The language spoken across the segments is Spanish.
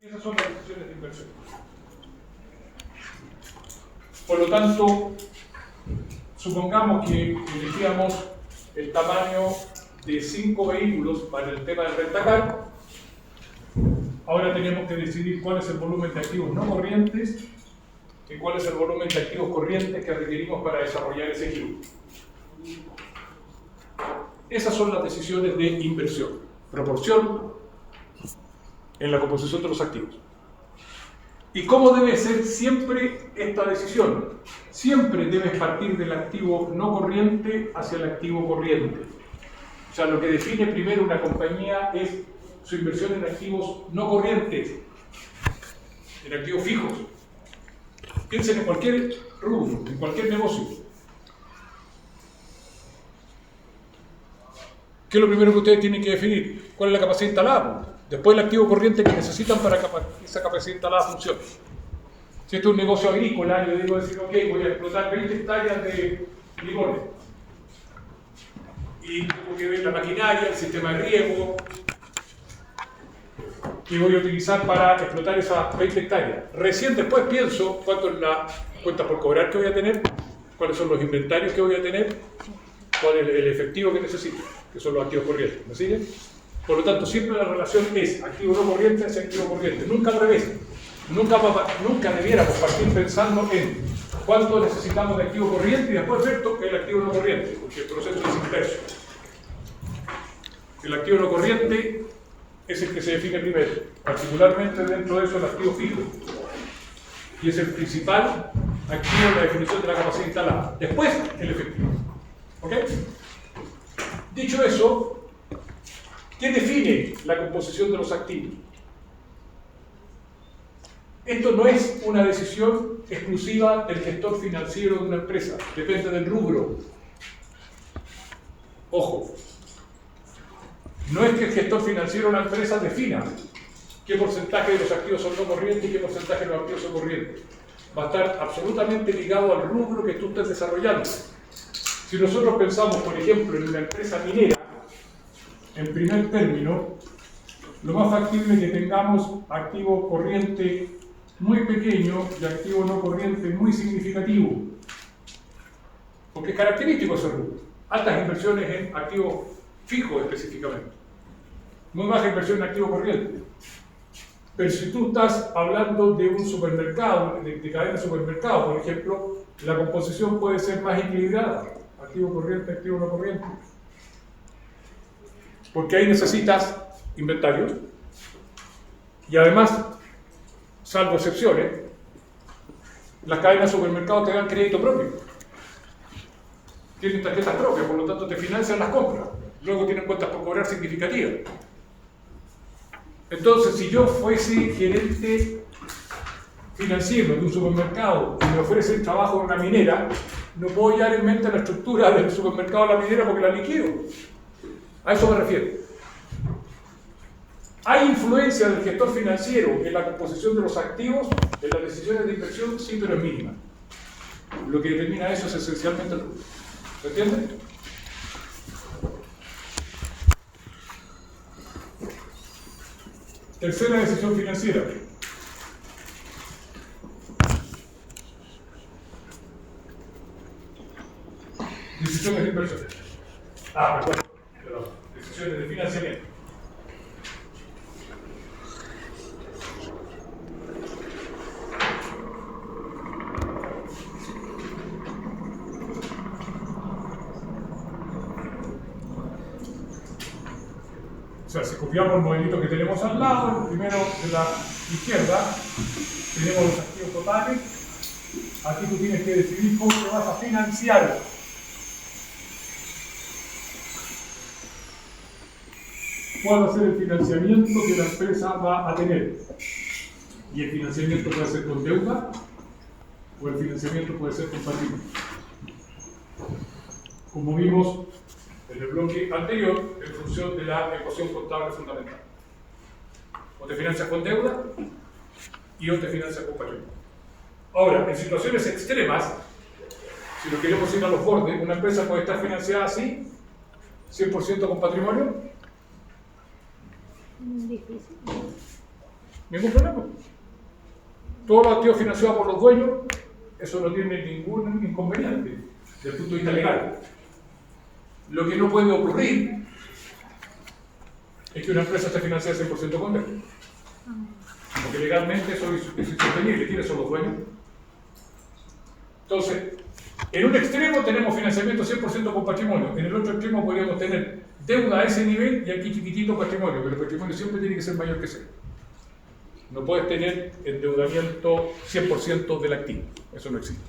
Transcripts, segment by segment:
Esas son las decisiones de inversión. Por lo tanto, supongamos que elegíamos el tamaño de 5 vehículos para el tema del rentacar. Ahora tenemos que decidir cuál es el volumen de activos no corrientes y cuál es el volumen de activos corrientes que requerimos para desarrollar ese equipo. Esas son las decisiones de inversión. Proporción en la composición de los activos. ¿Y cómo debe ser siempre esta decisión? Siempre debes partir del activo no corriente hacia el activo corriente. O sea, lo que define primero una compañía es su inversión en activos no corrientes, en activos fijos. Piensen en cualquier rubro, en cualquier negocio. ¿Qué es lo primero que ustedes tienen que definir? ¿Cuál es la capacidad instalada? Después el activo corriente que necesitan para que esa capacidad instalada funcione. Si esto es un negocio agrícola, yo digo decir, ok, voy a explotar 20 hectáreas de limones. Y tengo que ver la maquinaria, el sistema de riego, que voy a utilizar para explotar esas 20 hectáreas. Recién después pienso cuánto es la cuenta por cobrar que voy a tener, cuáles son los inventarios que voy a tener, cuál es el efectivo que necesito, que son los activos corrientes. ¿Me siguen? Por lo tanto, siempre la relación es activo no corriente hacia activo corriente, nunca al revés. Nunca debiéramos partir pensando en cuánto necesitamos de activo corriente y después ver el activo no corriente, porque el proceso es inverso. El activo no corriente es el que se define primero, particularmente dentro de eso el activo fijo, y es el principal activo en la definición de la capacidad instalada. Después, el efectivo. ¿Ok? Dicho eso, ¿qué define la composición de los activos? Esto no es una decisión exclusiva del gestor financiero de una empresa, depende del rubro. Ojo, no es que el gestor financiero de una empresa defina qué porcentaje de los activos son no corrientes y qué porcentaje de los activos son corrientes. Va a estar absolutamente ligado al rubro que tú estés desarrollando. Si nosotros pensamos, por ejemplo, en una empresa minera, en primer término, lo más factible es que tengamos activo corriente muy pequeño y activo no corriente muy significativo. Porque es característico ese rubro. Altas inversiones en activos fijos específicamente. Muy baja inversión en activo corriente. Pero si tú estás hablando de un supermercado, de cadena de supermercados, por ejemplo, la composición puede ser más equilibrada. Activo corriente, activo no corriente. Porque ahí necesitas inventarios y además, salvo excepciones, las cadenas de supermercados te dan crédito propio. Tienen tarjetas propias, por lo tanto te financian las compras. Luego tienen cuentas por cobrar significativas. Entonces, si yo fuese gerente financiero de un supermercado y me ofrecen trabajo en una minera, no puedo hallar en mente la estructura del supermercado de la minera porque la liquido. A eso me refiero. ¿Hay influencia del gestor financiero en la composición de los activos, en las decisiones de inversión? Sí, pero es mínima. Lo que determina eso es esencialmente el rubro. ¿Se entiende? Tercera decisión financiera. Decisiones de inversión. Perdón. Decisiones de financiamiento. O sea, si copiamos el modelito que tenemos al lado, el primero de la izquierda, tenemos los activos totales. Aquí tú tienes que decidir cómo te vas a financiar. ¿Cuál va a ser el financiamiento que la empresa va a tener? Y el financiamiento puede ser con deuda o el financiamiento puede ser con patrimonio. Como vimos en el bloque anterior, en función de la ecuación contable fundamental. O te financias con deuda y o te financias con patrimonio. Ahora, en situaciones extremas, si lo queremos ir a los bordes, una empresa puede estar financiada así, 100% con patrimonio. Difícil. Ningún problema. Todos los activos financiados por los dueños, eso no tiene ningún inconveniente desde el punto de vista legal. Lo que no puede ocurrir es que una empresa esté financiada 100% con deuda. Porque legalmente eso es insostenible. ¿Quiénes son los dueños? Entonces, en un extremo tenemos financiamiento 100% con patrimonio, en el otro extremo podríamos tener deuda a ese nivel y aquí chiquitito patrimonio, pero el patrimonio siempre tiene que ser mayor que cero. No puedes tener endeudamiento 100% del activo, eso no existe.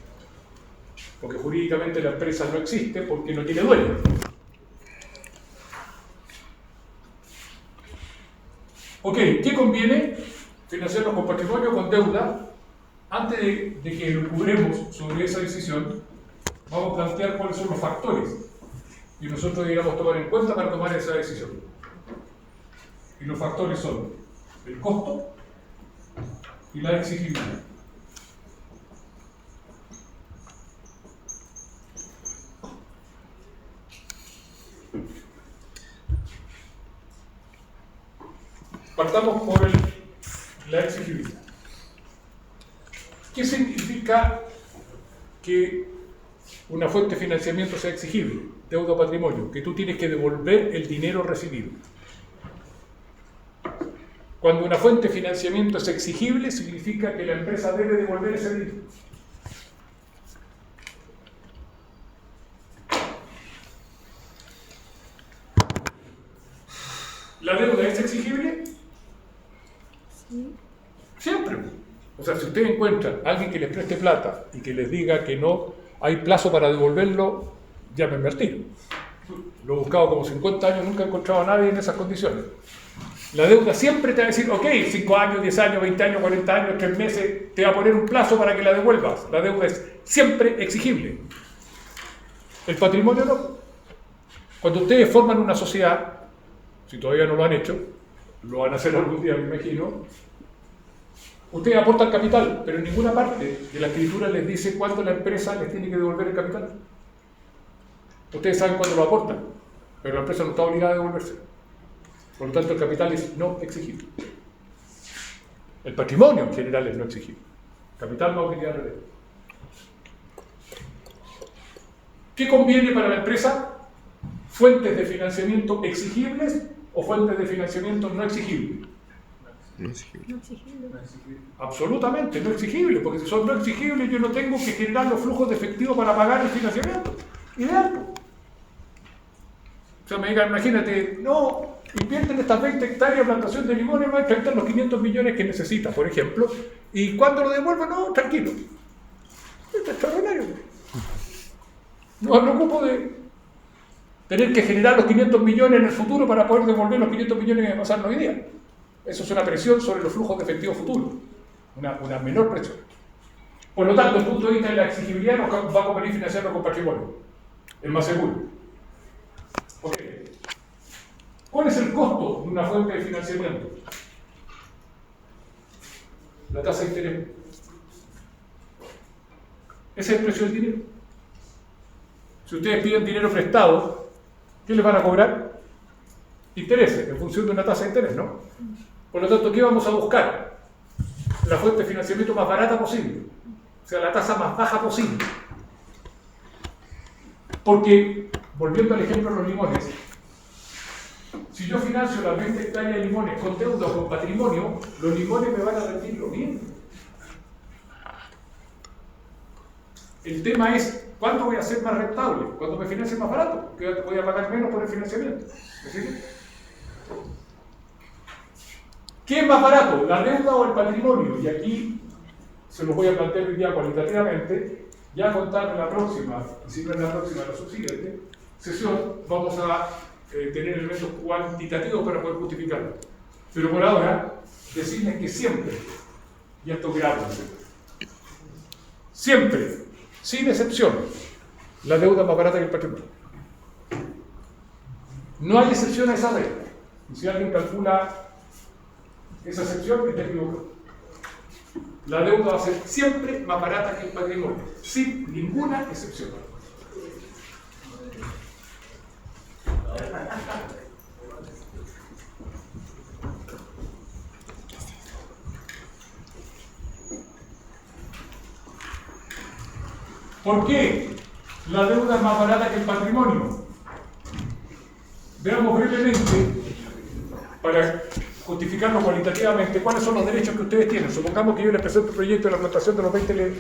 Porque jurídicamente la empresa no existe porque no tiene dueño. Ok, ¿qué conviene? Financiarnos con patrimonio o con deuda. Antes de que lucubremos sobre esa decisión, vamos a plantear cuáles son los factores que nosotros deberíamos tomar en cuenta para tomar esa decisión. Y los factores son el costo y la exigibilidad. Partamos por la exigibilidad. ¿Qué significa que una fuente de financiamiento sea exigible? Deuda o patrimonio, que tú tienes que devolver el dinero recibido. Cuando una fuente de financiamiento es exigible, significa que la empresa debe devolver ese dinero. ¿La deuda es exigible? Sí. Siempre. O sea, si ustedes encuentran a alguien que les preste plata y que les diga que no hay plazo para devolverlo, llámenme al tiro. Lo he buscado como 50 años, nunca he encontrado a nadie en esas condiciones. La deuda siempre te va a decir, ok, 5 años, 10 años, 20 años, 40 años, 3 meses, te va a poner un plazo para que la devuelvas. La deuda es siempre exigible. El patrimonio no. Cuando ustedes forman una sociedad, si todavía no lo han hecho, lo van a hacer algún día, me imagino, ustedes aportan capital, pero en ninguna parte de la escritura les dice cuándo la empresa les tiene que devolver el capital. Ustedes saben cuándo lo aportan, pero la empresa no está obligada a devolverse. Por lo tanto, el capital es no exigible. El patrimonio en general es no exigible. Capital no utilidad de deuda. ¿Qué conviene para la empresa? ¿Fuentes de financiamiento exigibles o fuentes de financiamiento no exigibles? No exigible. Absolutamente no exigible, porque si son no exigibles yo no tengo que generar los flujos de efectivo para pagar el financiamiento. Ideal. O sea, me digan, imagínate, no, invierten estas 20 hectáreas de plantación de limones, va a enfrentar los 500 millones que necesita, por ejemplo, y cuando lo devuelva, no, tranquilo. Esto es extraordinario. No me ocupo de tener que generar los 500 millones en el futuro para poder devolver los 500 millones que me pasaron hoy día. Eso es una presión sobre los flujos de efectivo futuros, una menor presión. Por lo tanto, desde el punto de vista de la exigibilidad, nos va a convenir financiarlo con patrimonio. Es más seguro. Okay. ¿Cuál es el costo de una fuente de financiamiento? La tasa de interés. Ese es el precio del dinero. Si ustedes piden dinero prestado, ¿qué les van a cobrar? Intereses, en función de una tasa de interés, ¿no? Por lo tanto, ¿qué vamos a buscar? La fuente de financiamiento más barata posible, o sea, la tasa más baja posible. Porque, volviendo al ejemplo de los limones, si yo financio las 20 hectáreas de limones con deuda o con patrimonio, los limones me van a rendir lo mismo. El tema es, ¿cuándo voy a ser más rentable? ¿Cuándo me financie más barato? Que voy a pagar menos por el financiamiento. ¿Me sigue? ¿Qué es más barato, la deuda o el patrimonio? Y aquí se los voy a plantear hoy día cualitativamente. Ya a contar en la próxima, y si no en la próxima, la subsiguiente sesión, vamos a tener elementos cuantitativos para poder justificarlo. Pero por ahora, decirles que siempre, y esto grave, siempre, sin excepción, la deuda es más barata que el patrimonio. No hay excepción a esa regla. Y si alguien calcula esa excepción, está equivocado. La deuda va a ser siempre más barata que el patrimonio, sin ninguna excepción. ¿Por qué la deuda es más barata que el patrimonio? Veamos brevemente, para justificarlo cualitativamente, cuáles son los derechos que ustedes tienen. Supongamos que yo les presento un proyecto de la plantación de los 20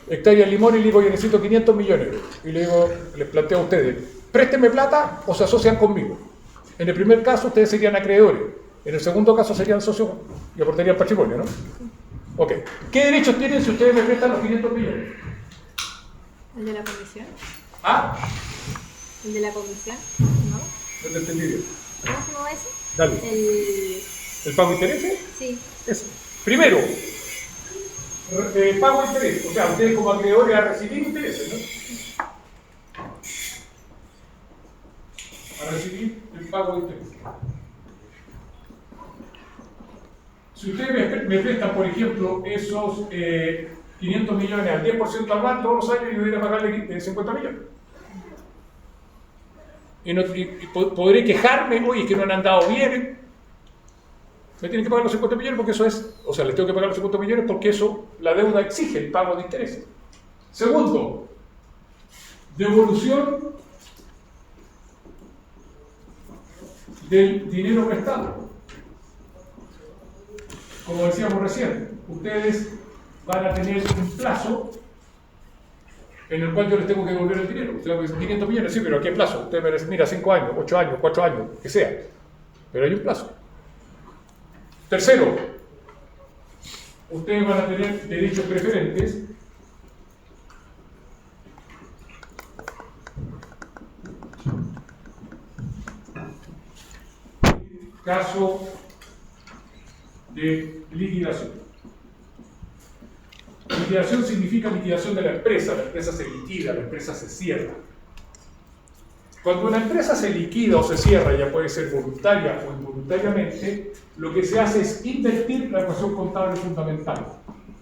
hectáreas de limón y le digo, yo necesito 500 millones. Y le digo, les planteo a ustedes, préstenme plata o se asocian conmigo. En el primer caso, ustedes serían acreedores. En el segundo caso, serían socios y aportarían patrimonio, ¿no? Ok. ¿Qué derechos tienen si ustedes me prestan los 500 millones? ¿El de la comisión? ¿Ah? ¿El de la comisión? ¿No? No te entendí bien. ¿Cómo se llama ese? Dale. ¿El pago de intereses? Sí. Eso. Primero, pago de interés. O sea, ustedes como acreedores a recibir intereses, ¿no? A recibir el pago de interés. Si ustedes me prestan, por ejemplo, esos 500 millones al 10% anual todos los años, yo voy a pagarle 50 millones. Y podré quejarme, oye, es que no han andado bien. Me tienen que pagar los 50 millones porque eso es, o sea, les tengo que pagar los 50 millones porque eso, la deuda exige el pago de intereses. Segundo, devolución del dinero prestado. Como decíamos recién, ustedes van a tener un plazo en el cual yo les tengo que devolver el dinero. Ustedes me dicen 500 millones, sí, pero ¿a qué plazo? Ustedes me dicen, mira, 5 años, 8 años, 4 años, que sea. Pero hay un plazo. Tercero, ustedes van a tener derechos preferentes en caso de liquidación. Liquidación significa liquidación de la empresa se liquida, la empresa se cierra. Cuando una empresa se liquida o se cierra, ya puede ser voluntaria o involuntariamente, lo que se hace es invertir la ecuación contable fundamental.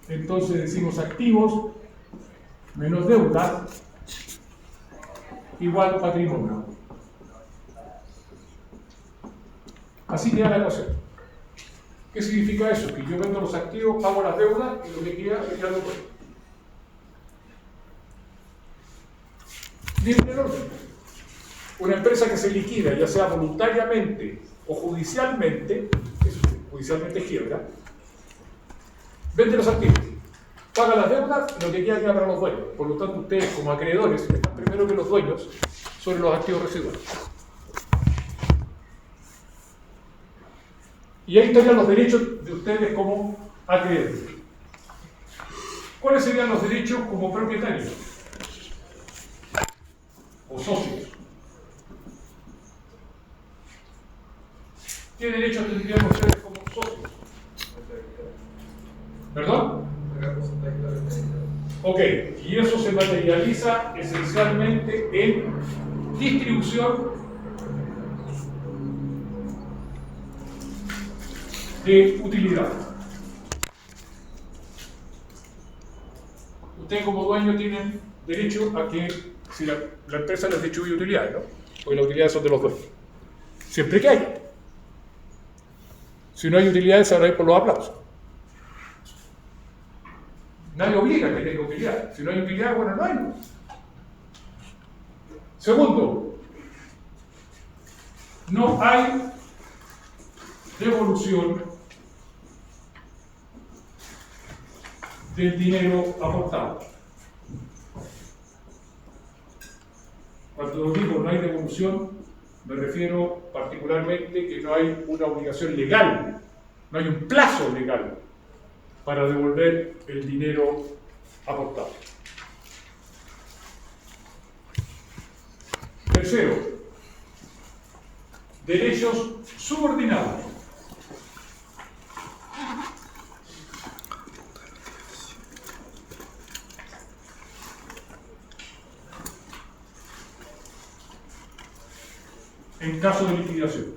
Entonces decimos activos menos deuda igual patrimonio. Así queda la ecuación. ¿Qué significa eso? Que yo vendo los activos, pago las deudas y lo que queda me queda lo bueno. Bien, en orden. Una empresa que se liquida, ya sea voluntariamente o judicialmente, judicialmente quiebra, vende los activos, paga las deudas y lo que queda para los dueños. Por lo tanto, ustedes como acreedores están primero que los dueños sobre los activos residuales. Y ahí estarían los derechos de ustedes como acreedores. ¿Cuáles serían los derechos como propietarios o socios? ¿Qué derechos tendrían ustedes como socios? ¿Perdón? Ok, y eso se materializa esencialmente en distribución de utilidad. Ustedes como dueños tienen derecho a que si la empresa les distribuye utilidades, ¿no? Porque las utilidades son de los dueños. Siempre que haya. Si no hay utilidades, se van a ir por los aplausos. Nadie obliga a que tenga utilidad. Si no hay utilidad, bueno, no hay. Segundo, no hay devolución del dinero aportado. Cuando digo no hay devolución, me refiero particularmente que no hay una obligación legal, no hay un plazo legal para devolver el dinero aportado. Tercero, derechos subordinados. En caso de liquidación.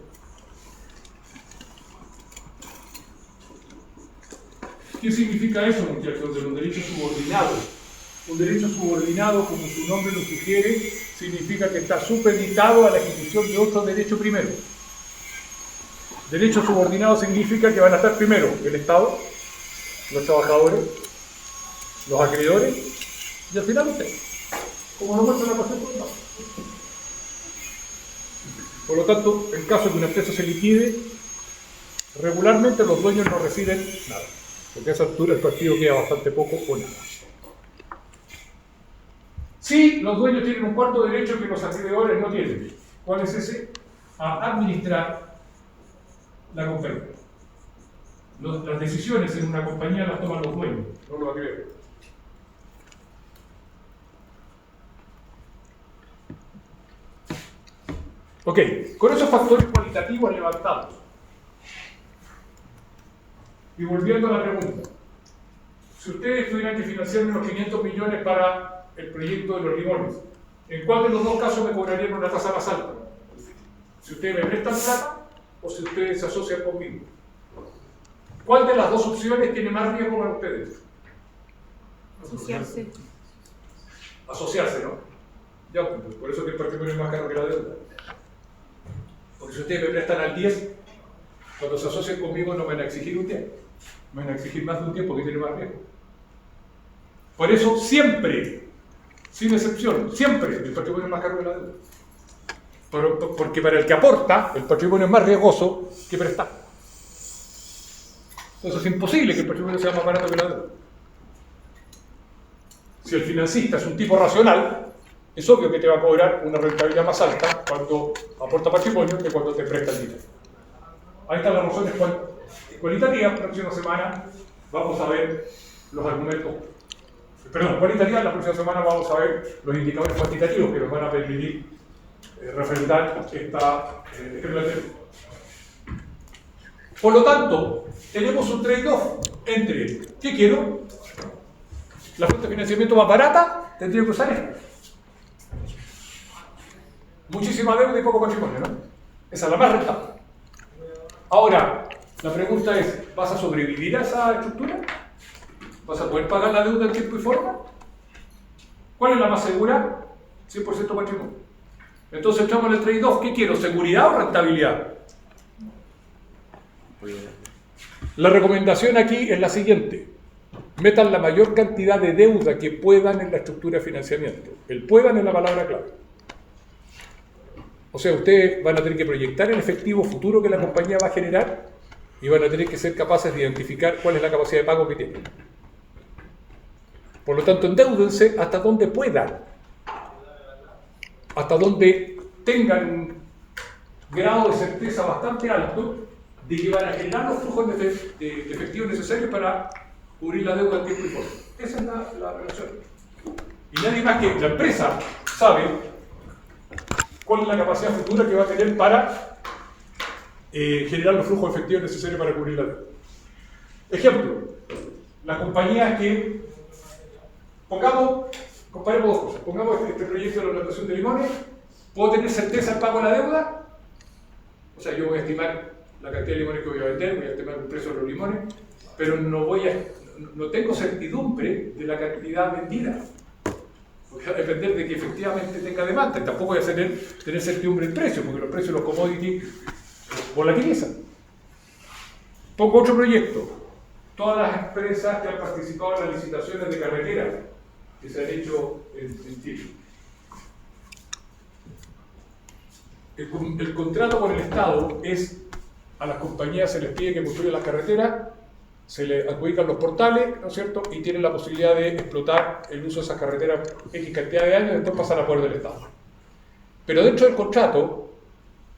¿Qué significa eso, muchachos, de los derechos subordinados? Un derecho subordinado, como su nombre lo sugiere, significa que está supeditado a la ejecución de otro derecho primero. Derecho subordinado significa que van a estar primero el Estado, los trabajadores, los acreedores y al final usted. como lo muestra la ecuación por un lado. Por lo tanto, en caso de que una empresa se liquide, regularmente los dueños no reciben nada, porque a esa altura el partido queda bastante poco o nada. Sí, los dueños tienen un cuarto derecho que los acreedores no tienen. ¿Cuál es ese? A administrar la compañía. Las decisiones en una compañía las toman los dueños, no los acreedores. Ok, con esos factores cualitativos levantados. Y volviendo a la pregunta, si ustedes tuvieran que financiar unos 500 millones para el proyecto de los limones, ¿en cuál de los dos casos me cobrarían una tasa más alta? Si ustedes me prestan plata o si ustedes se asocian conmigo. ¿Cuál de las dos opciones tiene más riesgo para ustedes? Asociarse. Asociarse, ¿no? Ya, por eso que el patrimonio es más caro que la deuda. Porque si ustedes me prestan al 10, cuando se asocian conmigo no me van a exigir un 10. Me van a exigir más de un 10 porque tiene más riesgo. Por eso siempre, sin excepción, siempre el patrimonio es más caro que la deuda. Porque para el que aporta, el patrimonio es más riesgoso que prestar. Entonces es imposible que el patrimonio sea más barato que la deuda. Si el financista es un tipo racional, es obvio que te va a cobrar una rentabilidad más alta cuando aporta patrimonio que cuando te presta el dinero. Ahí están las razones cualitativas. La próxima semana vamos a ver los argumentos. Perdón, cualitativas, la próxima semana vamos a ver los indicadores cuantitativos que nos van a permitir refrendar esta planteamiento. Por lo tanto, tenemos un trade-off entre ¿qué quiero? La fuente de financiamiento más barata, tendría que usar esta. Muchísima deuda y poco patrimonio, ¿no? Esa es la más rentable. Ahora, la pregunta es, ¿vas a sobrevivir a esa estructura? ¿Vas a poder pagar la deuda en tiempo y forma? ¿Cuál es la más segura? 100% patrimonio. Entonces entramos en el trade-off. ¿Qué quiero? ¿Seguridad o rentabilidad? La recomendación aquí es la siguiente. Metan la mayor cantidad de deuda que puedan en la estructura de financiamiento. El puedan es la palabra clave. O sea, ustedes van a tener que proyectar el efectivo futuro que la compañía va a generar y van a tener que ser capaces de identificar cuál es la capacidad de pago que tienen. Por lo tanto, endeudense hasta donde puedan, hasta donde tengan un grado de certeza bastante alto de que van a generar los flujos de efectivo necesarios para cubrir la deuda en tiempo y forma. Esa es la relación. Y nadie más que la empresa sabe cuál es la capacidad futura que va a tener para generar los flujos efectivos necesarios para cubrir la deuda. Ejemplo, las compañías que comparemos dos cosas. Pongamos este proyecto de la plantación de limones. ¿Puedo tener certeza del pago de la deuda? O sea, yo voy a estimar la cantidad de limones que voy a vender, voy a estimar el precio de los limones, pero no tengo certidumbre de la cantidad vendida. Porque va a depender de que efectivamente tenga demanda. Y tampoco voy a tener certidumbre del precio, porque los precios de los commodities volatilizan. Pongo otro proyecto. Todas las empresas que han participado en las licitaciones de carretera que se han hecho en Chile. El contrato con el Estado es, a las compañías se les pide que construyan las carreteras, se les adjudican los portales, ¿no es cierto? Y tienen la posibilidad de explotar el uso de esas carreteras X cantidad de años y después pasan a poder del Estado. Pero dentro del contrato,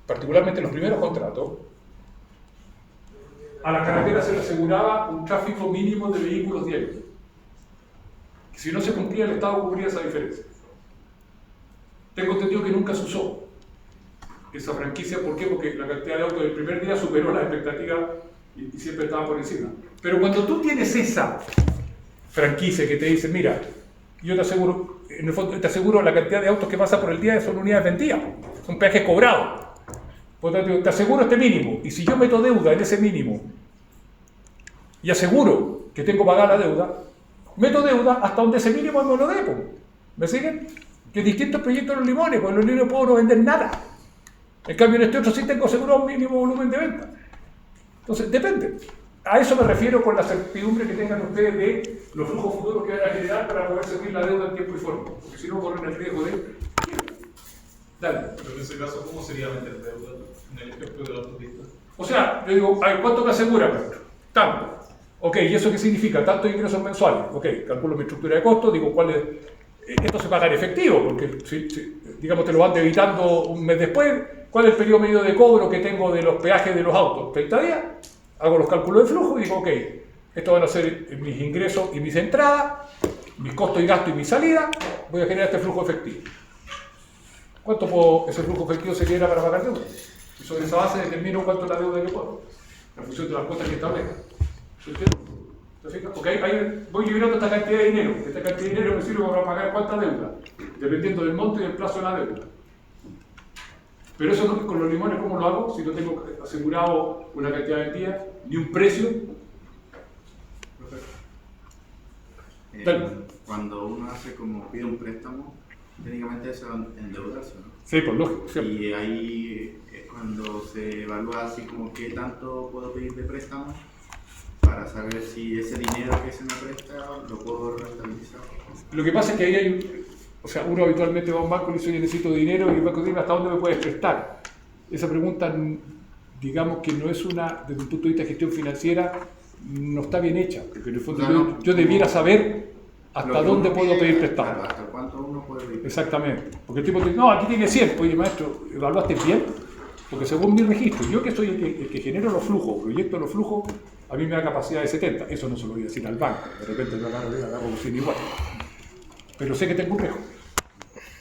particularmente en los primeros contratos, a las carreteras se les aseguraba un tráfico mínimo de vehículos diarios. Si no se cumplía, el Estado cubría esa diferencia. Tengo entendido que nunca se usó esa franquicia. ¿Por qué? Porque la cantidad de autos del primer día superó las expectativas y siempre estaba por encima. Pero cuando tú tienes esa franquicia que te dice, mira, yo te aseguro, en el fondo te aseguro la cantidad de autos que pasa por el día son unidades vendidas, son peajes cobrados. Por lo tanto, te aseguro este mínimo, y si yo meto deuda en ese mínimo y aseguro que tengo que pagar la deuda, meto deuda hasta donde ese mínimo me lo debo. ¿Me siguen? Que distintos proyectos de los limones, porque en los limones puedo no vender nada. En cambio, en este otro sí tengo asegurado un mínimo volumen de venta. Entonces, depende. A eso me refiero con la certidumbre que tengan ustedes de los flujos futuros que van a generar para poder servir la deuda en tiempo y forma, porque si no corren el riesgo de... Dale. Pero en ese caso, ¿cómo sería meter deuda en el ejemplo de la autopista? O sea, yo digo, a ver, ¿cuánto me asegura, Pedro? Tanto. Ok, ¿y eso qué significa? Tantos ingresos mensuales. Ok, calculo mi estructura de costos, digo, ¿cuál es? Esto se paga en efectivo, porque si, digamos, te lo van debitando un mes después. ¿Cuál es el periodo medio de cobro que tengo de los peajes de los autos? 30 días. Hago los cálculos de flujo y digo, ok, estos van a ser mis ingresos y mis entradas, mis costos y gastos y mi salida. Voy a generar este flujo efectivo. ¿Cuánto ese flujo efectivo se genera para pagar deuda? Y sobre esa base determino cuánto es la deuda que puedo, en función de las cuotas que establezca. ¿Se entiende? ¿Te fijas? Porque ahí voy liberando esta cantidad de dinero. Esta cantidad de dinero me sirve para pagar cuánta deuda, dependiendo del monto y del plazo de la deuda. Pero eso no, con los limones, ¿cómo lo hago? Si no tengo asegurado una cantidad de días, ni un precio. Cuando uno hace como pide un préstamo, técnicamente eso es endeudarse, ¿no? Sí, por lógico. Siempre. Y ahí es cuando se evalúa así como qué tanto puedo pedir de préstamo para saber si ese dinero que se me presta lo puedo rentabilizar. Lo que pasa es que ahí hay, o sea, uno habitualmente va a un banco y dice, oye, necesito dinero, y el banco dice, ¿hasta dónde me puedes prestar? Esa pregunta, digamos que no es una, desde un punto de vista de gestión financiera, no está bien hecha, porque en el fondo yo debiera saber hasta dónde puedo pedir prestado. Claro, hasta cuánto uno puede pedir. Exactamente, porque el tipo dice, no, aquí tiene 100, oye maestro, ¿evaluaste bien? Porque según mi registro, yo que soy el que genero los flujos, proyecto los flujos, a mí me da capacidad de 70, eso no se lo voy a decir al banco, de repente yo agarro 100 igual, pero sé que tengo un riesgo.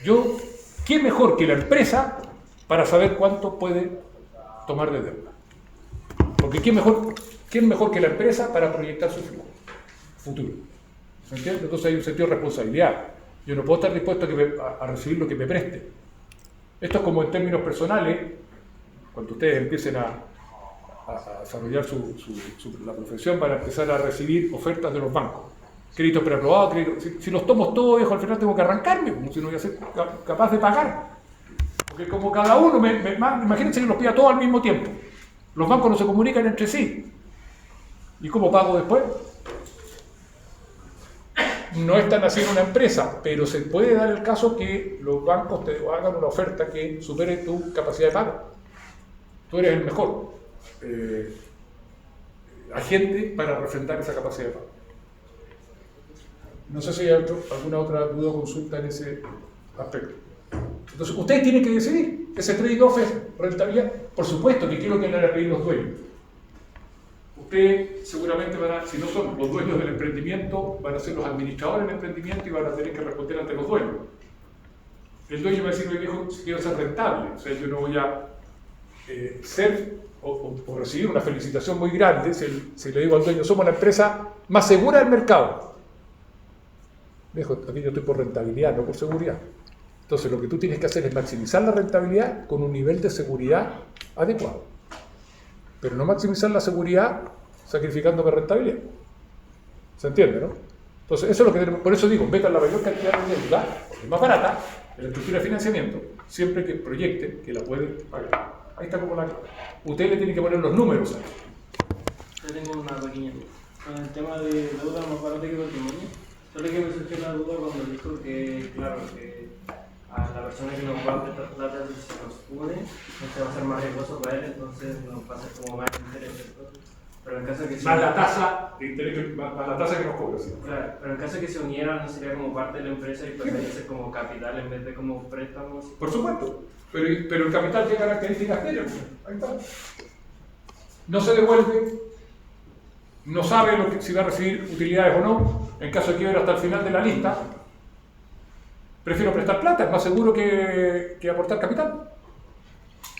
Yo, ¿qué mejor que la empresa para saber cuánto puede tomar de deuda? Porque ¿quién mejor que la empresa para proyectar su flujo futuro? ¿Se entiende? Entonces hay un sentido de responsabilidad. Yo no puedo estar dispuesto a recibir lo que me preste. Esto es como en términos personales, cuando ustedes empiecen a desarrollar la profesión, van a empezar a recibir ofertas de los bancos. Créditos preaprobados, si los tomo todos, viejo, al final tengo que arrancarme, como si no voy a ser capaz de pagar. Porque como cada uno, imagínense que los pida todos al mismo tiempo. Los bancos no se comunican entre sí. ¿Y cómo pago después? No es tan así en una empresa, pero se puede dar el caso que los bancos te hagan una oferta que supere tu capacidad de pago. Tú eres el mejor agente para refrendar esa capacidad de pago. No sé si hay alguna otra duda o consulta en ese aspecto. Entonces, ustedes tienen que decidir. ¿Ese trade-off es rentabilidad? Por supuesto que quiero que le van a pedir los dueños. Ustedes seguramente si no son los dueños del emprendimiento, van a ser los administradores del emprendimiento y van a tener que responder ante los dueños. El dueño va a decir, viejo, quiero ser rentable. O sea, yo no voy a ser o recibir una felicitación muy grande si le digo al dueño, somos la empresa más segura del mercado. Viejo, aquí yo estoy por rentabilidad, no por seguridad. Entonces lo que tú tienes que hacer es maximizar la rentabilidad con un nivel de seguridad adecuado. Pero no maximizar la seguridad sacrificando la rentabilidad. ¿Se entiende, no? Entonces eso es lo que tenemos. Por eso digo, metan la mayor cantidad de deuda, porque es más barata, en la estructura de financiamiento, siempre que proyecten que la pueden pagar. Ahí está como la clave. Usted le tiene que poner los números ahí. Yo tengo una pequeña duda. Con el tema de deuda más barata que patrimonio, solo que me surgió la duda cuando dijo que, claro, que a la persona que nos va a prestar plata si se nos une, este va a ser más riesgoso para él, entonces nos va a ser como más interés. Pero en caso que más la tasa de interés, más la tasa que nos cobra. ¿Sí? Claro, pero en caso que se uniera, no sería como parte de la empresa y pasaría a ser como capital en vez de como préstamos. Por supuesto, pero el capital, ¿qué características tiene? Ahí está. No se devuelve, no sabe si va a recibir utilidades o no, en caso de quiebra hasta el final de la lista. Prefiero prestar plata, es más seguro que aportar capital.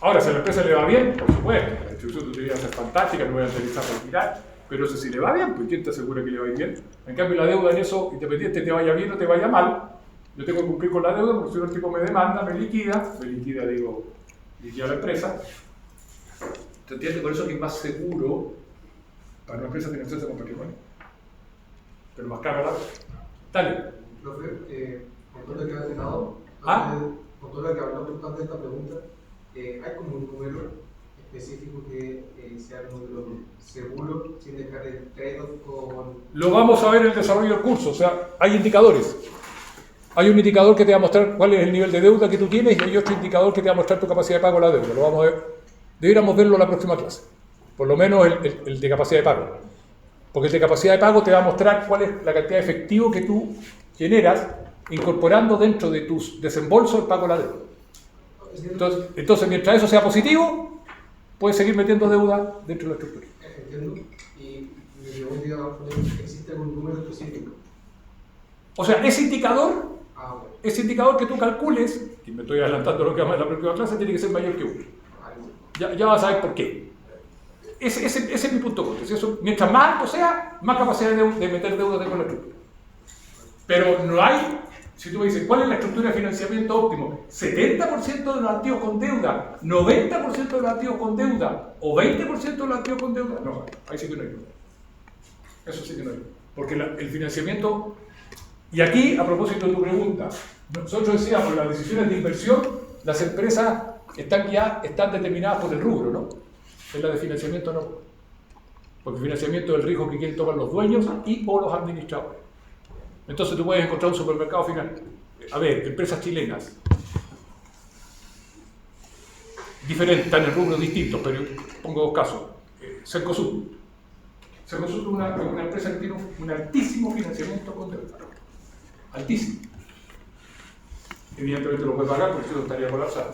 Ahora, si a la empresa le va bien, por supuesto, la distribución de utilidades es fantástica, no voy a utilizar para retirar, pero eso sí le va bien, pues ¿quién te asegura que le va a ir bien? En cambio, la deuda en eso, independiente te vaya bien o te vaya mal, yo tengo que cumplir con la deuda, porque si no el tipo me demanda, me liquida liquida la empresa. ¿Se entiende? Por eso que es más seguro para una empresa financiarse con patrimonio. Pero más caro la deuda. Dale. Profe, con todo lo que ha mencionado, ¿Ah? con todo lo que hablamos antes de esta pregunta, hay como un número específico que sea un número seguro sin dejar el trade-off con... Lo vamos a ver en el desarrollo del curso, o sea, hay indicadores. Hay un indicador que te va a mostrar cuál es el nivel de deuda que tú tienes y hay otro indicador que te va a mostrar tu capacidad de pago de la deuda. Lo vamos a ver. Deberíamos verlo en la próxima clase. Por lo menos el de capacidad de pago. Porque el de capacidad de pago te va a mostrar cuál es la cantidad de efectivo que tú generas incorporando dentro de tus desembolsos el pago de la deuda. Entonces, mientras eso sea positivo, puedes seguir metiendo deuda dentro de la estructura. Entiendo. Y mi pregunta iba a poner, ¿existe algún número específico? O sea, ese indicador que tú calcules, y me estoy adelantando lo que vamos a ver en la próxima clase, tiene que ser mayor que 1. Ya vas a ver por qué. Ese es mi punto corto. Mientras más alto sea, más capacidad de meter deuda tengo en la estructura. Pero no hay, si tú me dices, ¿cuál es la estructura de financiamiento óptimo? 70% de los activos con deuda, 90% de los activos con deuda, o 20% de los activos con deuda. No, ahí sí que no hay. Eso sí que no hay. Porque el financiamiento... Y aquí, a propósito de tu pregunta, nosotros decíamos, las decisiones de inversión, las empresas están determinadas por el rubro, ¿no? En la de financiamiento no. Porque el financiamiento es el riesgo que quieren tomar los dueños o los administradores. Entonces tú puedes encontrar un supermercado final. A ver, empresas chilenas. Diferentes, están en rubros distintos, pero pongo dos casos. Cencosud. Cencosud es una empresa que tiene un altísimo financiamiento con deuda. Altísimo. Evidentemente lo puede pagar porque si no estaría colapsado.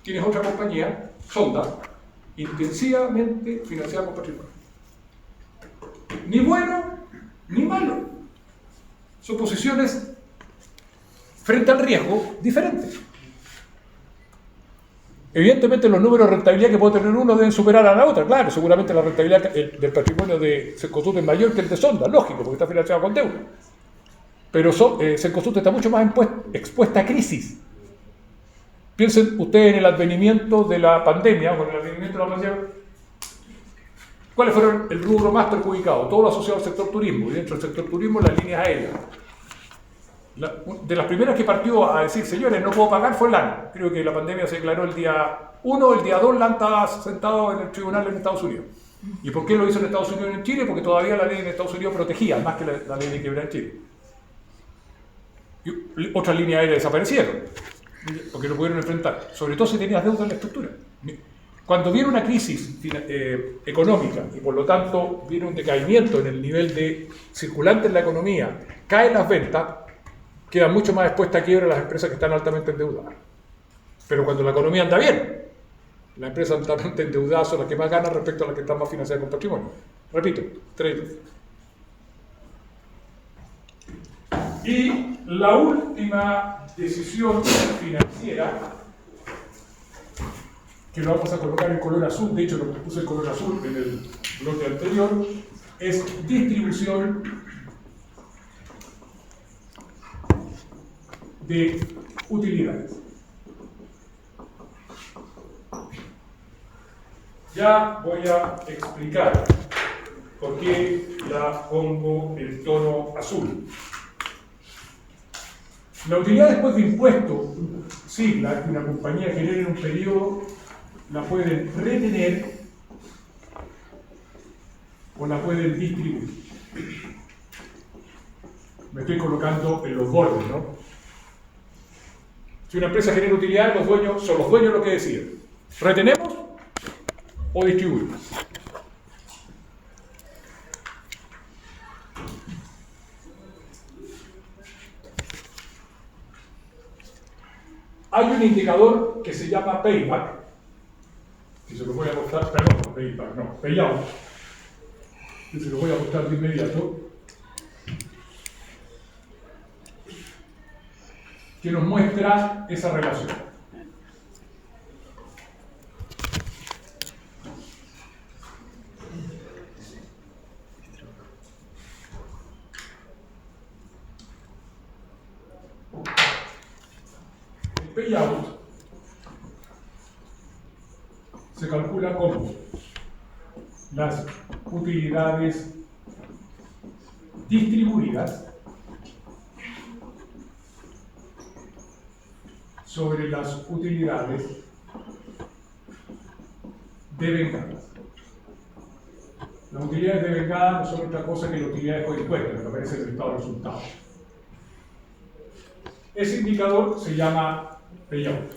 Tienes otra compañía, Sonda, intensivamente financiada con patrimonio. Ni bueno ni malo. Son posiciones frente al riesgo diferentes. Evidentemente los números de rentabilidad que puede tener uno deben superar a la otra. Claro, seguramente la rentabilidad del patrimonio de Cencosud es mayor que el de Sonda, lógico, porque está financiado con deuda. Pero Cencosud está mucho más expuesta a crisis. Piensen ustedes en el advenimiento de la pandemia, con el advenimiento de la pandemia, ¿cuáles fueron el rubro más perjudicado? Todo lo asociado al sector turismo, y dentro del sector turismo las líneas aéreas. De las primeras que partió a decir, señores, no puedo pagar, fue LAN. Creo que la pandemia se declaró el día 1, el día 2 LAN estaba sentado en el tribunal en Estados Unidos. ¿Y por qué lo hizo en Estados Unidos y en Chile? Porque todavía la ley en Estados Unidos protegía, más que la ley de quiebra en Chile. Y otras líneas aéreas desaparecieron, porque no pudieron enfrentar, sobre todo si tenías deuda en la estructura. Cuando viene una crisis económica y por lo tanto viene un decaimiento en el nivel de circulante en la economía, caen las ventas, quedan mucho más expuestas a quiebra las empresas que están altamente endeudadas. Pero cuando la economía anda bien, las empresas altamente endeudadas son las que más ganan respecto a las que están más financiadas con patrimonio. Repito, trade. Y la última decisión financiera, que lo vamos a colocar en color azul, de hecho lo puse en color azul en el bloque anterior, es distribución de utilidades. Ya voy a explicar por qué la pongo en tono azul. La utilidad después de impuesto, sí, la que una compañía genera en un periodo, la pueden retener o la pueden distribuir. Me estoy colocando en los bordes, ¿no? Si una empresa genera utilidad, los dueños son los dueños los que deciden. ¿Retenemos o distribuimos? Hay un indicador que se llama payback, que se lo voy a mostrar, perdón, payback, no, payout, que se lo voy a mostrar de inmediato, que nos muestra esa relación. Payout se calcula como las utilidades distribuidas sobre las utilidades devengadas. Las utilidades devengadas no son otra cosa que las utilidades por impuestos, que aparece en el estado de resultados. Ese indicador se llama payout.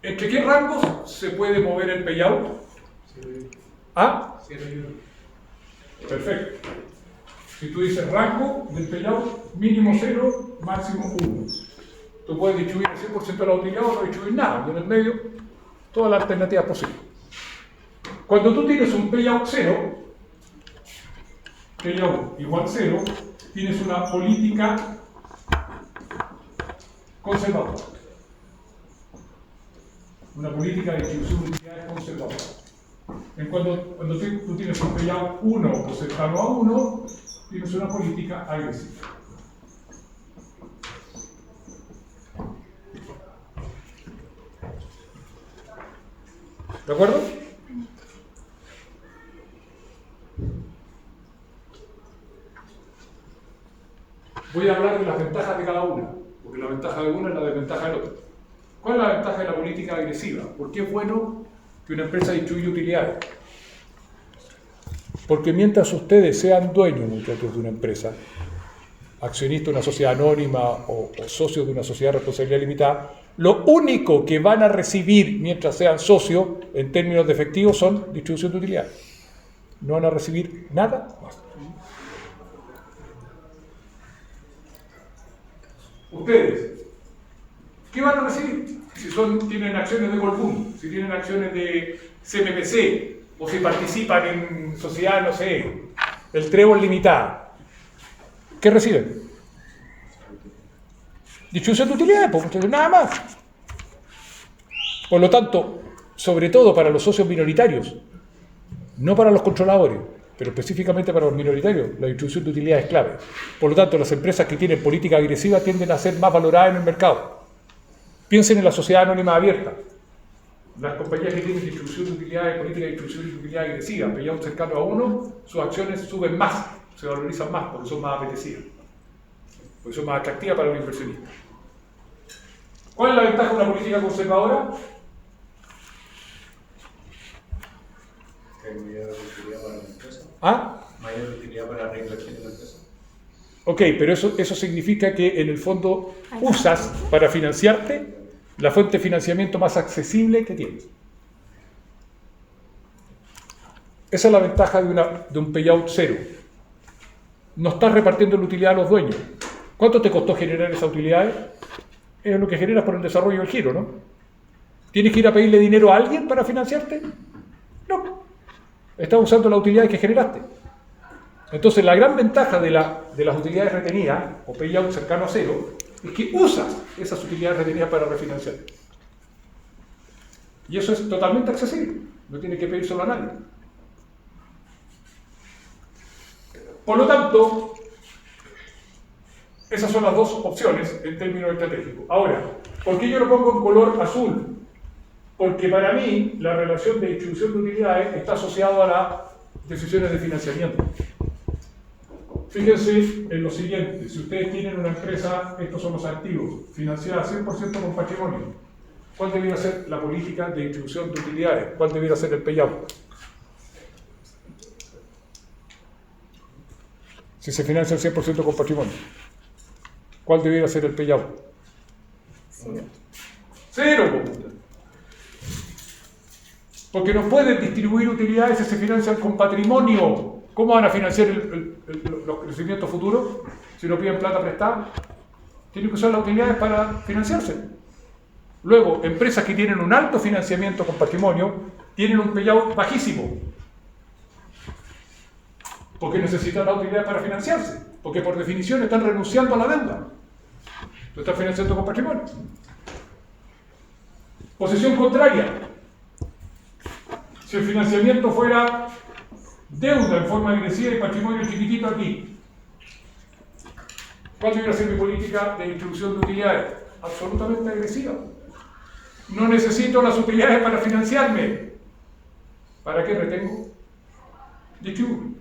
¿Entre qué rangos se puede mover el payout? ¿Ah? 0 y 1. Perfecto. Si tú dices rango del payout, mínimo 0, máximo 1. Tú puedes distribuir el 100% de la utilidad o no distribuir nada, y en el medio, todas las alternativas posibles. Cuando tú tienes un payout 0, payout igual 0, tienes una política conservadora. Una política de distribución de utilidades conservadora. Cuando tú tienes un payout 1 o cercano a 1, tienes una política agresiva. ¿De acuerdo? Voy a hablar de las ventajas de cada una, porque la ventaja de una es la desventaja del otro. ¿Cuál es la ventaja de la política agresiva? ¿Por qué es bueno que una empresa distribuya utilidades? Porque mientras ustedes sean dueños, muchachos, de una empresa, accionistas de una sociedad anónima o socios de una sociedad de responsabilidad limitada, lo único que van a recibir mientras sean socios en términos de efectivo son distribución de utilidades. No van a recibir nada más. Ustedes, ¿qué van a recibir? Si tienen acciones de Colbún, si tienen acciones de CMPC, o si participan en sociedad, no sé, el Trébol Limitada, ¿qué reciben? Distribución de utilidades, pues, nada más. Por lo tanto, sobre todo para los socios minoritarios, no para los controladores, pero específicamente para los minoritarios, la distribución de utilidades es clave. Por lo tanto, las empresas que tienen política agresiva tienden a ser más valoradas en el mercado. Piensen en la sociedad anónima abierta. Las compañías que tienen distribución de utilidades, política de distribución de utilidades agresiva, payout cercano a 1, sus acciones suben más, se valorizan más porque son más apetecidas, porque son más atractivas para los inversionistas. ¿Cuál es la ventaja de una política conservadora? Que hay mayor utilidad para la empresa. ¿Ah? Mayor utilidad para la reinversión de la empresa. Ok, pero eso significa que en el fondo usas para financiarte la fuente de financiamiento más accesible que tienes. Esa es la ventaja de un payout 0. No estás repartiendo la utilidad a los dueños. ¿Cuánto te costó generar esa utilidad? Es lo que generas por el desarrollo del giro, ¿no? ¿Tienes que ir a pedirle dinero a alguien para financiarte? No. Estás usando la utilidad que generaste. Entonces, la gran ventaja de las utilidades retenidas, o payout cercano a 0, es que usas esas utilidades retenidas para refinanciar. Y eso es totalmente accesible. No tienes que pedírselo a nadie. Por lo tanto, esas son las dos opciones en términos estratégicos. Ahora, ¿por qué yo lo pongo en color azul? Porque para mí la relación de distribución de utilidades está asociada a las decisiones de financiamiento. Fíjense en lo siguiente, si ustedes tienen una empresa, estos son los activos, financiada 100% con patrimonio, ¿cuál debería ser la política de distribución de utilidades? ¿Cuál debería ser el payout? Si se financia el 100% con patrimonio, ¿cuál debería ser el payout? Cero. Porque no pueden distribuir utilidades si se financian con patrimonio. ¿Cómo van a financiar los crecimientos futuros si no piden plata prestada? Tienen que usar las utilidades para financiarse. Luego, empresas que tienen un alto financiamiento con patrimonio tienen un payout bajísimo. Porque necesitan las utilidades para financiarse. Porque por definición están renunciando a la deuda. Lo están financiando con patrimonio. Posición contraria. Si el financiamiento fuera deuda en forma agresiva y patrimonio chiquitito aquí, ¿cuál debería ser mi política de distribución de utilidades? Absolutamente agresiva. No necesito las utilidades para financiarme. ¿Para qué retengo? Distribuyo.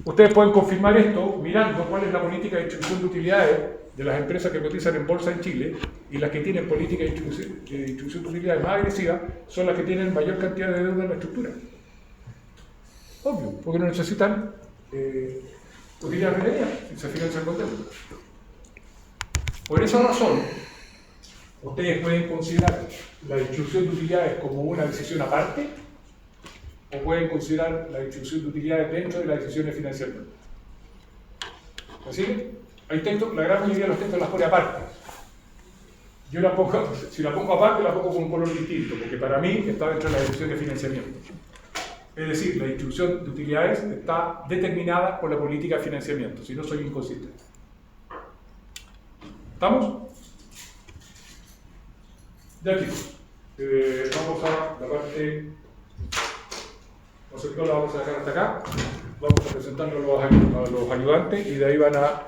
Ustedes pueden confirmar esto mirando cuál es la política de distribución de utilidades de las empresas que cotizan en bolsa en Chile, y las que tienen política de distribución de utilidades más agresiva son las que tienen mayor cantidad de deuda en la estructura. Obvio, porque no necesitan utilidades retenidas si se financian con deuda. Por esa razón, ustedes pueden considerar la distribución de utilidades como una decisión aparte, o pueden considerar la distribución de utilidades dentro de las decisiones de financiamiento. ¿Así? Hay textos, la gran mayoría de los textos las pone aparte. Yo la pongo, si la pongo aparte, la pongo con un color distinto, porque para mí está dentro de la decisión de financiamiento. Es decir, la distribución de utilidades está determinada por la política de financiamiento, si no soy inconsistente. ¿Estamos? Ya chicos, vamos a la parte conceptual, la vamos a dejar hasta acá, vamos a presentarlo a los ayudantes y de ahí van a